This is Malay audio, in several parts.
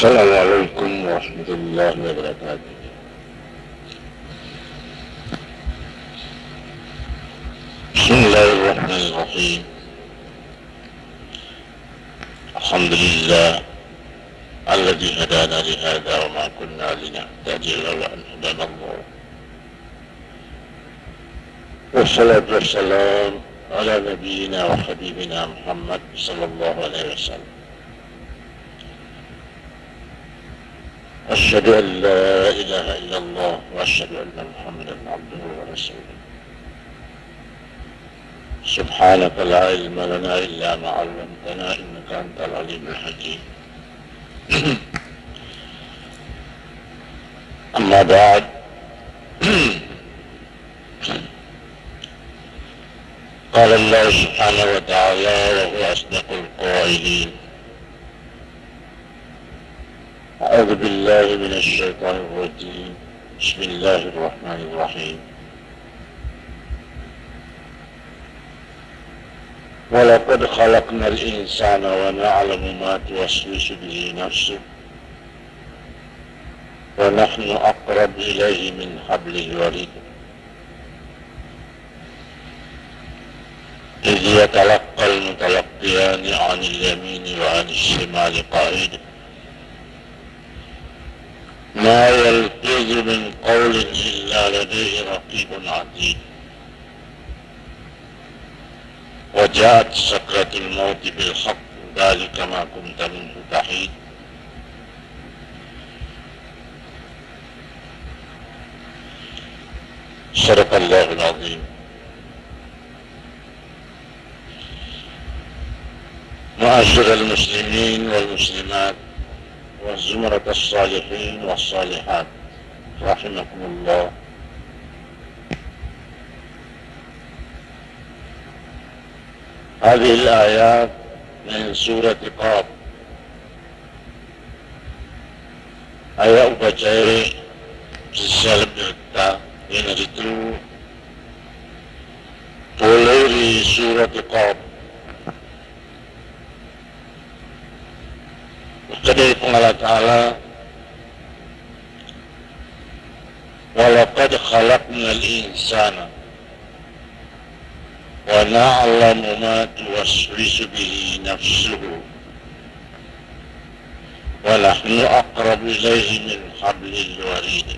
السلام عليكم ورحمة الله وبركاته. بسم الله الرحمن الرحيم. الحمد لله الذي هدانا لهذا وما كنا لنهتدي لولا أن هدانا الله، والصلاة والسلام على نبينا وحبيبنا محمد صلى الله عليه وسلم. أشهد أن لا إله إلا الله وأشهد أن محمدا عبده ورسوله. سبحانك لا علم لنا إلا ما علمتنا إنك أنت العليم الحكيم. أما بعد، قال الله سبحانه وتعالى وهو أصدق القائلين: أعوذ بالله من الشيطان الرجيم، بسم الله الرحمن الرحيم. ولقد خلقنا الإنسان ونعلم ما توسوس به نفسه ونحن أقرب إليه من حبل الوريد إذ يتلقى المتلقيان عن اليمين وعن الشمال قعيد ما يلفظ من قول إلا لديه رقيب عتيد وجاءت سكرة الموت بالحق ذلك ما كنت منه تحيد. صدق الله العظيم. معاشر المسلمين والمسلمات والزمرة الصالحين والصالحات رحمكم الله، هذه الآيات من سورة قاف. Ayat upacara sosial berita yang itu boleh di surat Qaf. Dari Allah Ta'ala, walaqad khalaqnal insana wa na'lamu ma tuwaswisu bihi nafsuhu wa nahnu aqrabu ilayhi min hablil warid.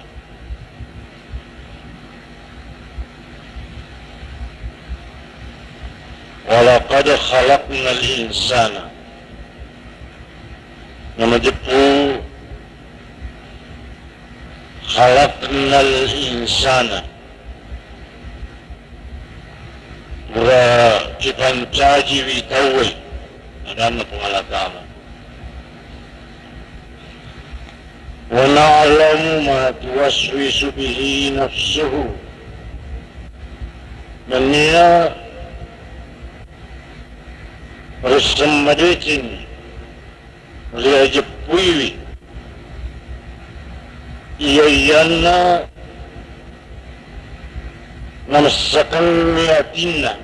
Walaqad khalaqnal insana, nama jepu khalaqnal insana pura kipan caji witawe adan Allah Ta'ala wa na'lamu ma tuwaswisu bihi nafsuhu, dan dia bersembadicin dia jepui iyana namasakan liatina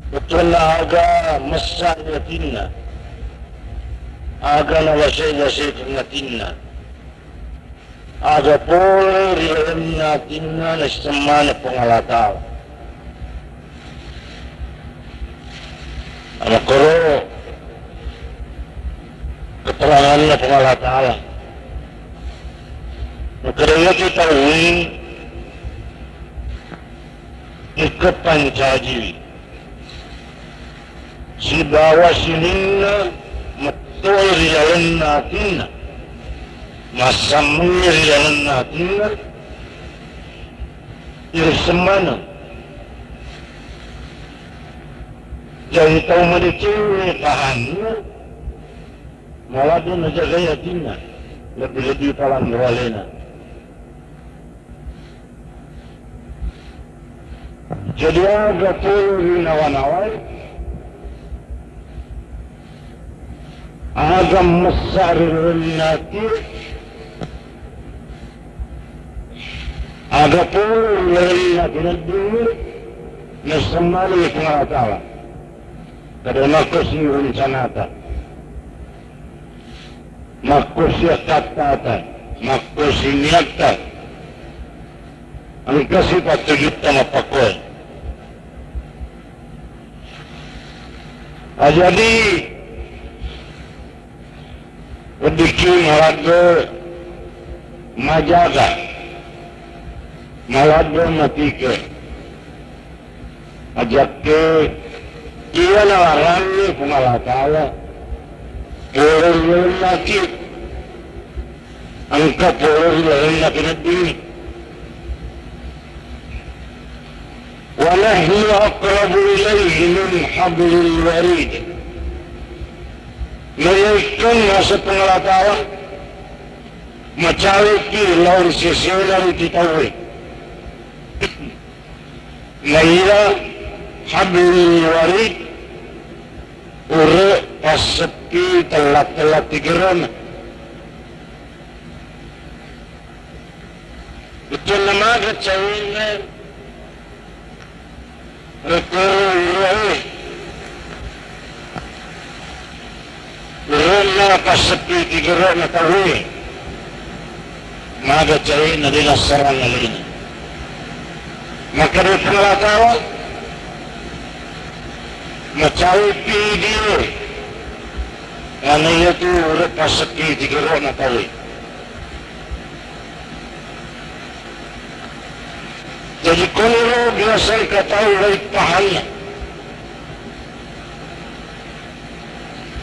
betul aga masa liatina aga nawasay natina aga por natina nasamana pangalataw ang makoro keterangan na Allah Ta'ala. Nagkaroon kita uwing ikapancaji si bawa sinin na matuloy riyalan natin na masamang riyalan natin na irisamana jadi tahu medicine kahannya malah dia menjaga yakinnya lebih palang walena. Jadi ada puluh nawan-nawan agam masarir nati ada puluh nati dulu nasamali Allah Ta'ala. Kada makasih rencanata makusya katata, makusiniata, ang kasi patulita mapakoy. Jadi, pediki malaga majaga, malaga matika, ajak ke dia nalarangnya pengalatala, boleh lagi, angka boleh lagi nanti. ونحن أقرب إليه من حبل الوريد. Mereka masa pengelataran mencari lawan seseorang ditahui. Naira hablul warid urut pasepi telat-telat digeran. Betul nama kecawinnya. Rona pasepi digerak na tawi maga cari na din sarang alin makarip na tawa macawi video ano ito pasepi digerak na tawi jadi kalau biasa katakan dari pahalnya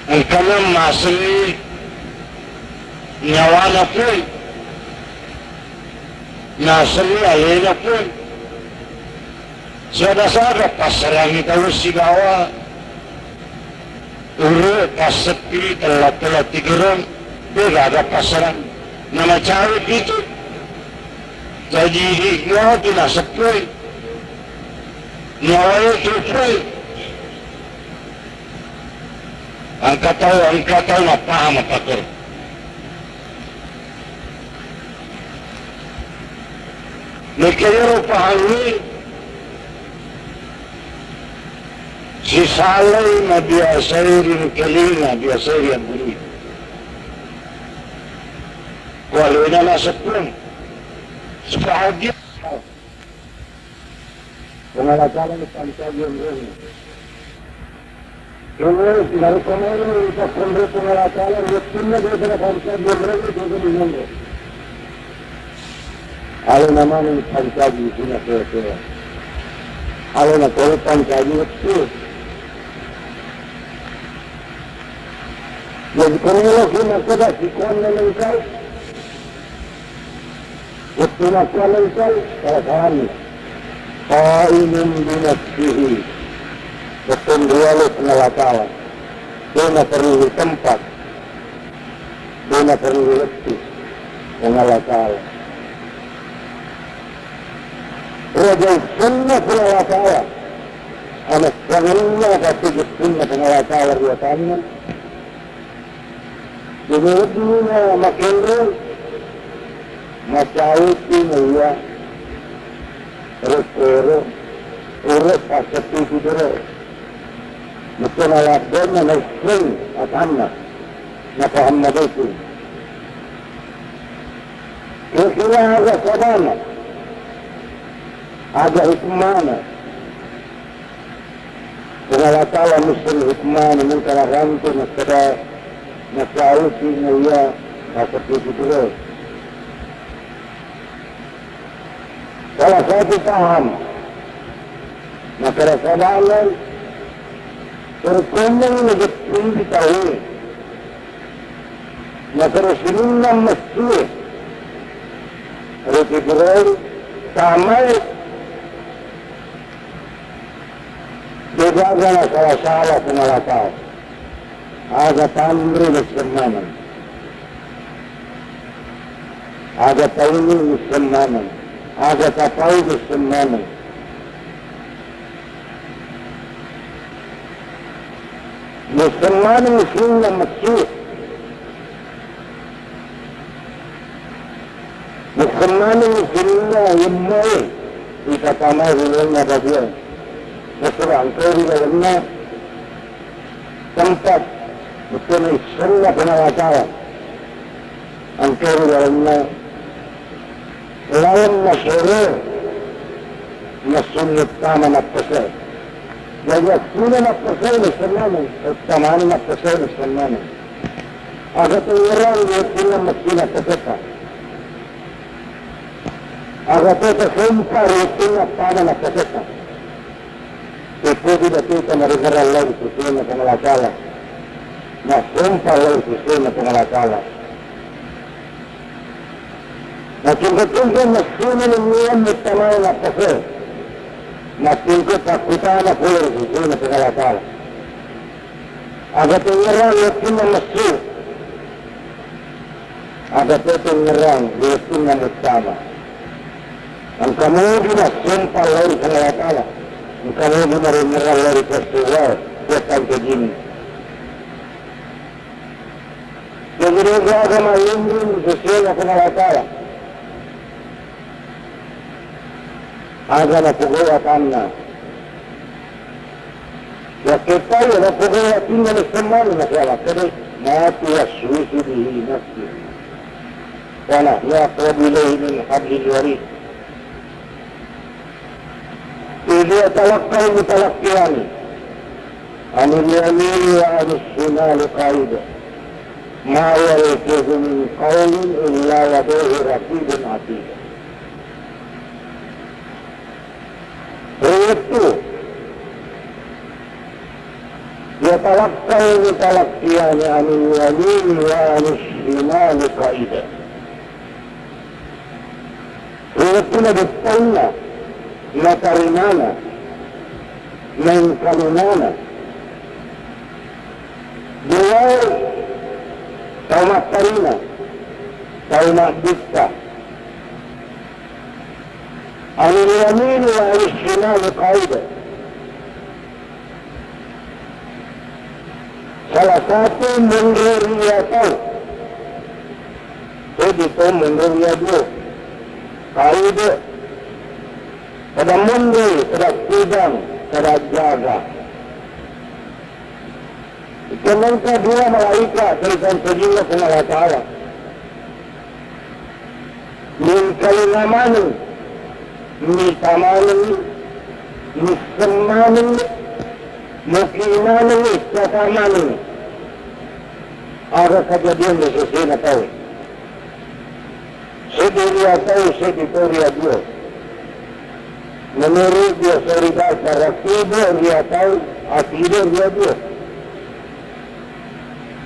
ang kanang masali nyawa na po nasali alay na po sada-sada pasarang itaw sigawa uro pasapi telat-telat tigiran berada pasarang nama cawit itu jadi nyawa tinasap po nyawa itu po angka tahu nak paham apa tu. Mereka paham ni si salai nabi asairin kelina biasa yang beri. Kalau ina nasab pun sebahagia. Pengalakaran pantai yang ini. Kemudian dari kemarin kita kembali pengalakaran waktunya dari pantai yang ini juga menunggu. Ada nama yang pantai di sini saya. Ada nama pantai itu. Jadi kalau kita sudah sikon melengkap, waktu nak melengkap, kalau Qa'imun binafsihi betul dia pengelakauan dia perlu tempat dia perlu waktu pengelakauan Raja sunnah pengelakauan anak sangatnya tapi sunnah pengelakauan dia tanya jadi dunia makin macauti dia terus urut pasepi kudera betul alatnya nasrin atamna Muhammad itu kira-kira ada sabana ada hikmana pengalakawan muslim hikmana mungkara rantu nasara nasauti naya pasepi kudera salah satu paham maka rasalah terkondang negeri ditahui maka Rasulullah mesti Rasulullah samai dijaga salah-salah pengalakauan ada tamri bersemanan ada tauni bersemanan ada tapai bersemanan Musliman yang masuk Musliman yang main kita tamai dengan dia Muslim kiri dengan tempat betul Islam penawatan أنكروا لأن lawan masyarakat nasunnit tama nagpasay. Jadi suna nagpasay na sanaman, at tamaan nagpasay na sanaman. Agad ang irang yun na maskina pasata. Agad ito sumpa yun na tama nagpasata. Ipudi na ito na rigaral lang susunod na pangalakala. Na sumpa lang susunod na pangalakala. Natingkat-tingkat na sunod ng niyan may tamay na kasi. Natingkat at kita na pulo susunod na pangalakala. Agad ang irang yun na masu. Agad ito ang irang yun na magtama. Ang kamugi na sumpa lang sa pangalakala. Ang kamugi na rin irang lang sa suwar. Kaya ang kagini. Jadi dia agama Hindu sesuai dengan pengalakala. Agama pugawatan na. Ya kita ya pugawatan na semua masalah. Jadi mati ya suci di nafsi. Karena ya qabilah min hablil warid. Dia talaqqal mutalaqqiyan. Anil yamin wa anil shimal qaida. ما يلفظ من قول إلا لديه رقيب عتيد. Itu يتلقى المتلقيان عن اليمين وعن الشمال قائدا. Itu بالطلة نترمانا من كلمانا بوار Taumat tarina, taumat bisa. Anil yamin wa anil shimal qaida. Salah satu mundur riyatau. Jadi itu mundur riyadu. Qaida. Pada mundur, pada sidang, pada jaga. Jangan kedua malaikat tentang sejumlah Allah Ta'ala. Min kalimamani, min tamani, min semani, mukimani, satamani. Ada kejadian di sisi nak tahu. Sedih dia tahu, sedih dia dia. Menurut dia serikat rakyat dia tahu, akidah dia dia.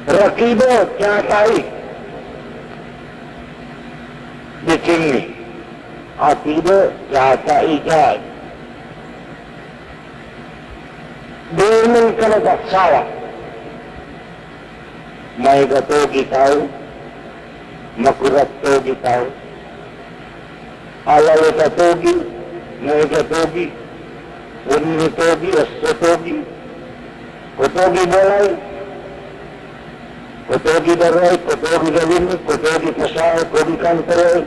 Rakibo क्या तारीख देखेंगे अकीदो क्या तारीख दोनों कल बक्सावा मैं गतो गिताऊ मकुरतो गिताऊ अलग गतोगी मैं गतोगी उन्नतोगी अस्सतोगी गतोगी बोलाई Kotogi darai, kotogi dalin, kotogi pasal, kotogi kantor,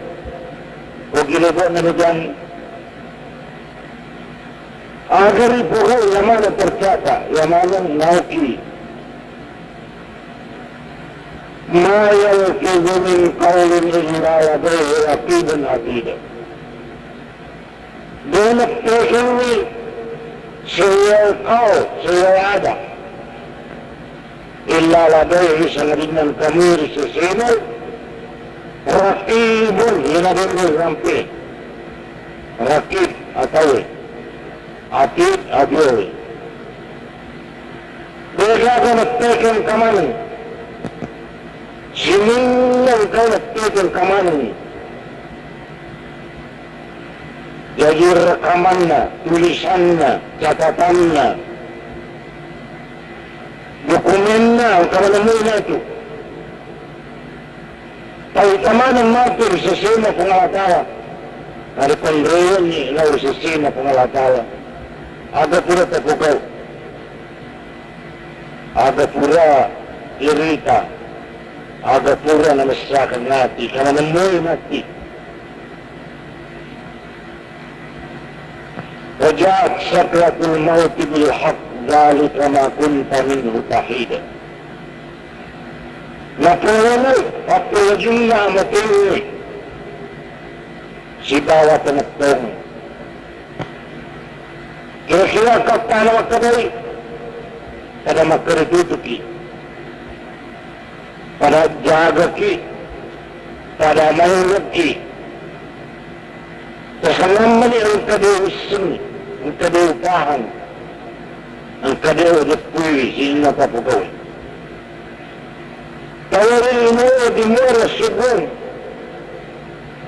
kotogi lebok nanajani. Agar ibuhai yang mana tercatat, yang mana nauki. Ma yalfizu min qawlin illa ladayhi raqibun atid. Doon ini saya kau, saya ada. إلا لديه سنرينا الكمير سيسينا رقيب ينبغي الرمبين رقيب أتوي عتيد أبيوي بيجاك نتاكن كماني سنين كان نتاكن كماني jadi rekamannya, tulisannya, catatannya dokumennya, kalau nemunya itu. Tahu taman yang mati sesama pengalatala. Dari pemberian ni, lalu sesama pengalatala. Ada pura terpukau. Ada pura irita. Ada pura namasyakan mati. Kalau nemunya mati. Wajat sakratul maut bil haq. ذلك ما كنت منه تحيدا. Napoleon Waktu ujungnya mati si bawa penetong. Kira-kira kapal makadai pada makaritutuki, pada jagaki, pada mayulaki. Kasalaman ni ang kadewusin, ang kadewupahan, ang kadewupuy, sino pa po gawin. Kaya rin ino, di mo rasubon.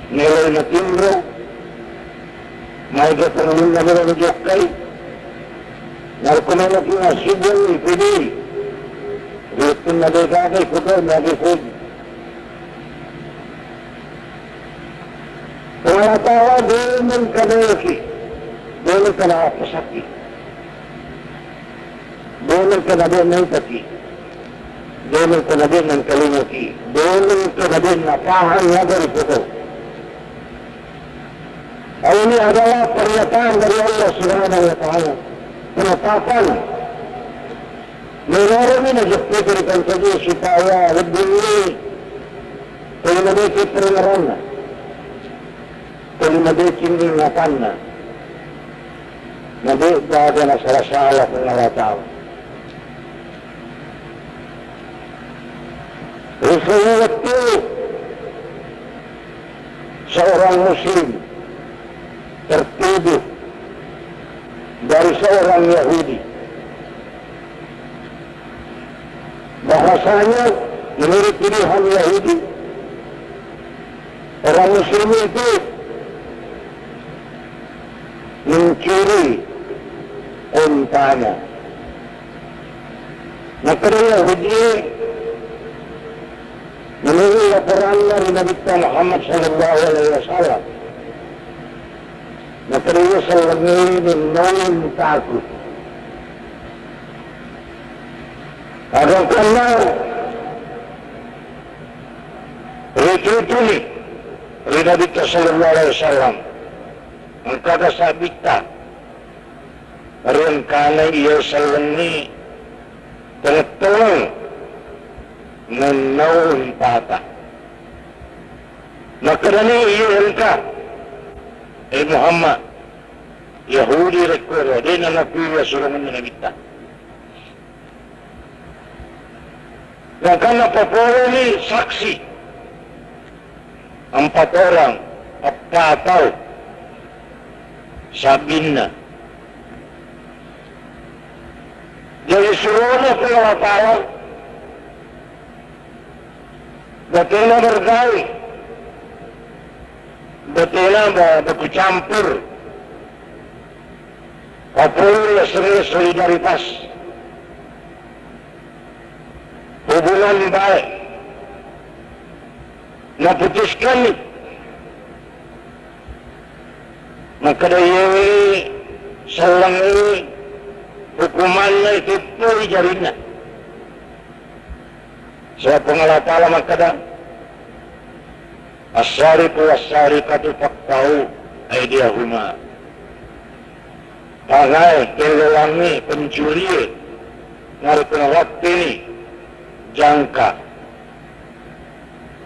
Nilay na timbro, may gatangin na nila ng jokay, narkumanak na subon, ipili. Rito na dekakay, puto, nagipod. Kung natawa, doon ng kadewuki, doon ka na pasaki. Doon ka na doon ng taki. Doon ka na din ng kalimaki. Doon ka na din na pahanyagan ito. Ay ini adalah pernyataan dari Allah Subhanahu wa Ta'ala. Penetapan. Meron ini najepitkan saja supaya lebih ini lebih keterangan. Lebih cintingakan. Nabi bahagia masalah-salah Allah Ta'ala. Rupanya itu seorang muslim tertuduh dari seorang Yahudi. Bahasanya menurut pilihan Yahudi, orang muslim itu mencuri untanya. Maka Yahudi menurut laporan dari Nabi Muhammad sallallahu alaihi wasallam, maka dia selalu menolong takut. Karena itu ni Nabi sallallahu alaihi wasallam mengkata sabita rencana ia selalu tertolong menolong tata. Maka ni ia rengka Muhammad Yahudi rekor dia nak pilih suruh menabita. Dan karena papua ni saksi 4 orang apa tahu Sabina. Jadi suruhnya Allah Ta'ala betul bergaul, betul bercampur, apabila serius solidaritas, hubungan baik, memutuskan ni, maka dia selang ini hukumannya itu pun jaringan. Siapa Allah Ta'ala makada as-sariqu was-sariqatu faqta'u aydiyahuma. Pakai kelulangi pencuri ngarepun waktu ini jangka.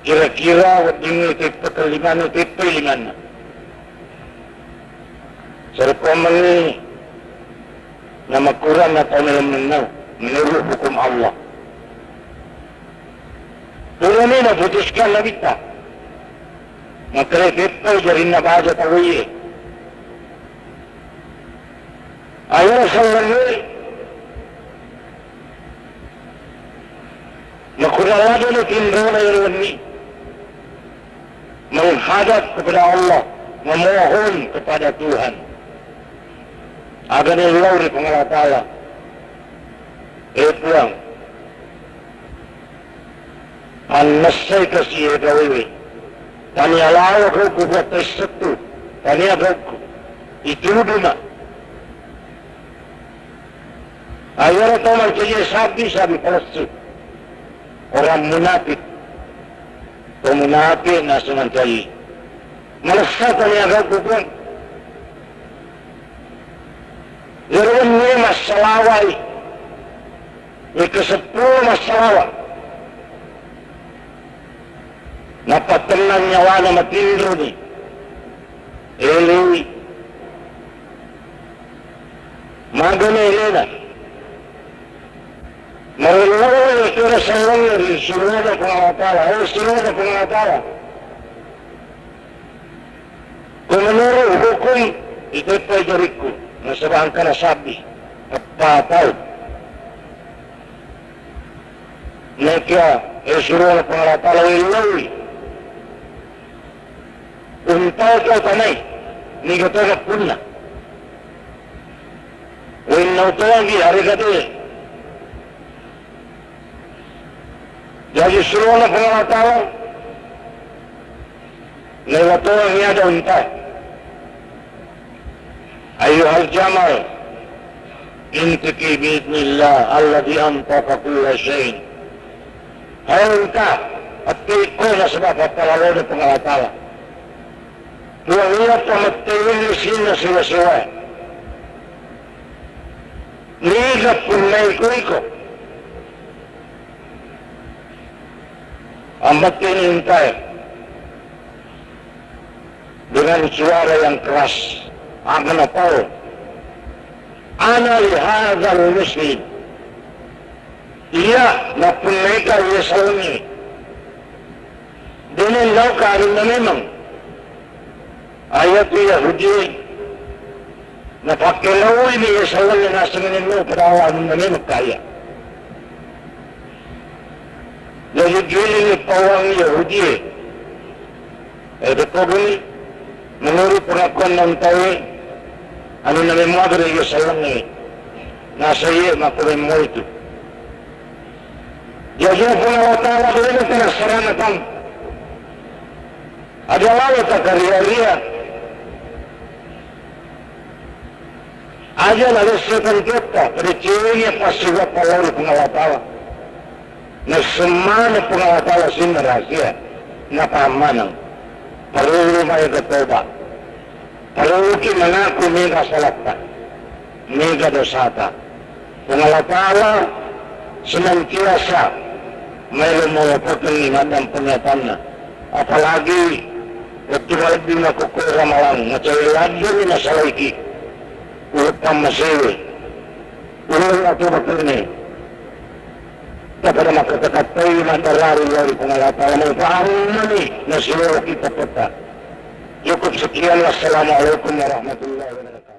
Kira-kira ini tipe kelimana tipe limana. Serta ini nama Quran atau menurut hukum Allah. Turun ini putuskan lagi tak. Maka kita jadi nak baca tahu. Ayat selalu Quran lagi ni timbul ini menghadap kepada Allah, memohon kepada Tuhan. Agar dia lauri pengalat Allah. Pulang. An-nasay kasi gawin. Tani alaw ko buat tersatu. Tani agak itudo na. Ayat itu macamnya sabi palsu. Orang munafik. Pemunafik nasunan kali. Malasat tani agak bukan. Lalu ni masalawai. Ini ke-10 masalah. ng nyawa na matindro ni. Eli. Magana Elena. Marunong ito na sa mga sunod na pangatala. Sunod na pangatala. Kung manuro, hukum, ito'y pwede ko. Nasabahan ka na sabi. At patay. Naikya, sunod na pangatala. Ilawi. Untay ka tanay. Ni ka ito na Winautuangi hari kata jadi suruh na pengetahuan lewatuangi ada untai ayuhal jamal intiki biidnillah alladhi antaka kulla syain hai unta at ko na sebab patalaw na pengetahuan tuang lihat pamatayin sina siwa-siwa lihat pun naik-naik ambat ini entah dengan suara yang keras akan apa ana lihadzal muslim iya napun mereka yasalmi dengan laukarin na memang ayat Yahudi napakilawi ni yasalmi na nasa ngayon perawan na memang kaya jadi gini ni pawang Yahudi betul ni menurut pengakuan ng tayo ano na may mga rin yung salang ni nasa iyo makurin mo ito jadi po na watala ko rin ito na saranatan adalah ito karya-ria aja lalu setan kita pada ceweknya pasiwa palawari pengawatawa na semana pengawatawa sini rahasia na pamanang perlu may katoba perlu ki mengaku mega salata mega dosata pengawatawa senantiasa may lumulupot ng iman ng penyatannya apalagi waktu malabing nakukura malang macayalado ni nasalaiki upang masiwi ulang ato bakilni kepada makatakat mandarari dari pengalaman pahami na siya kita peta. Cukup sekian. Wassalamualaikum warahmatullahi wabarakatuh.